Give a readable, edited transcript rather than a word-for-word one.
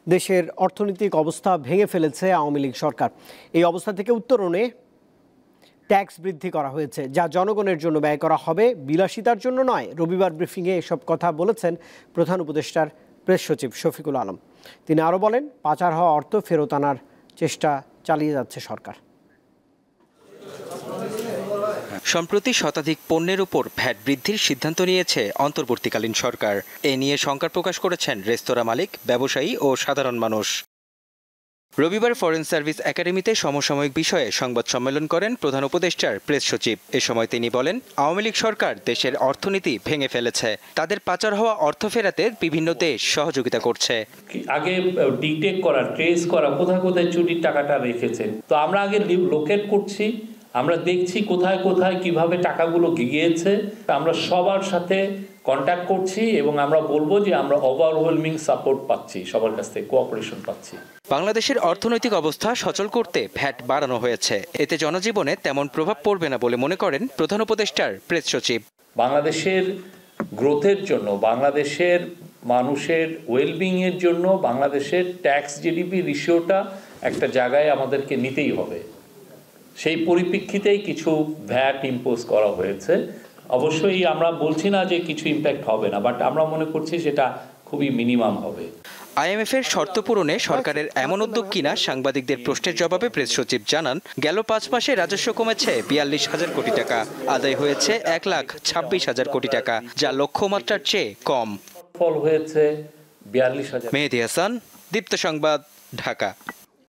দেশের অর্থনৈতিক অবস্থা ভেঙে ফেলেছে আওয়ামী লীগ সরকার। এই অবস্থা থেকে উত্তরণে ট্যাক্স বৃদ্ধি করা হয়েছে, যা জনগণের জন্য ব্যয় করা হবে, বিলাসিতার জন্য নয়। রবিবার ব্রিফিংয়ে এসব কথা বলেছেন প্রধান উপদেষ্টার প্রেস সচিব শফিকুল আলম। তিনি আরও বলেন, পাচার হওয়া অর্থ ফেরত আনার চেষ্টা চালিয়ে যাচ্ছে সরকার। সম্প্রতি শতাধিক পণ্যের উপর ভ্যাট বৃদ্ধির সিদ্ধান্ত নিয়েছে অন্তর্বর্তীকালীন সরকার। এ নিয়ে শঙ্কা প্রকাশ করেছেন রেস্তোরাঁ মালিক, ব্যবসায়ী ও সাধারণ মানুষ। রবিবার ফরেন সার্ভিস একাডেমিতে সমসাময়িক বিষয়ে সংবাদ সম্মেলন করেন প্রধান উপদেষ্টার প্রেস সচিব। এ সময় তিনি বলেন, আওয়ামী লীগ সরকার দেশের অর্থনীতি ভেঙে ফেলেছে। তাদের পাচার হওয়া অর্থ ফেরাতে বিভিন্ন দেশ সহযোগিতা করছে। আগে ডিটেক্ট করা, ট্রেস করা, কোথায় কোথায় চুরির টাকাটা রেখেছেন, তো আমরা আগে লোকেট করছি, আমরা দেখছি কোথায় কোথায় কিভাবে টাকাগুলো গিয়েছে। আমরা সবার সাথে কন্ট্যাক্ট করছি এবং আমরা বলবো যে আমরা ওভারওয়েলমিং সাপোর্ট পাচ্ছি, সবার কাছ থেকে কোঅপারেশন পাচ্ছি। বাংলাদেশের অর্থনৈতিক অবস্থা সচল করতে ভ্যাট বাড়ানো হয়েছে। এতে জনজীবনে তেমন প্রভাব পড়বে না বলে মনে করেন প্রধান উপদেষ্টার প্রেস সচিব। বাংলাদেশের গ্রোথের জন্য, বাংলাদেশের মানুষের ওয়েলবিং এর জন্য বাংলাদেশের ট্যাক্স জিডিপি রেশিওটা একটা জায়গায় আমাদেরকে নিতেই হবে। সেই পরিপ্রেক্ষিতেই কিছু ভ্যাট ইম্পোজ করা হয়েছে। অবশ্যই আমরা বলছি না যে কিছু ইম্প্যাক্ট হবে না, বাট আমরা মনে করছি সেটা খুবই মিনিমাম হবে। আইএমএফ এর শর্ত পূরণে সরকারের এমন উদ্যোগ কিনা সাংবাদিকদের প্রশ্নের জবাবে প্রেস সচিব জানান, গেল 5 মাসে রাজস্ব কমেছে 42,000 কোটি টাকা, আদায় হয়েছে 1,26,000 কোটি টাকা, যা লক্ষ্যমাত্রার চেয়ে কম। ফল হয়েছে 42,000। মেহেদী হাসান, দীপ্ত সংবাদ, ঢাকা।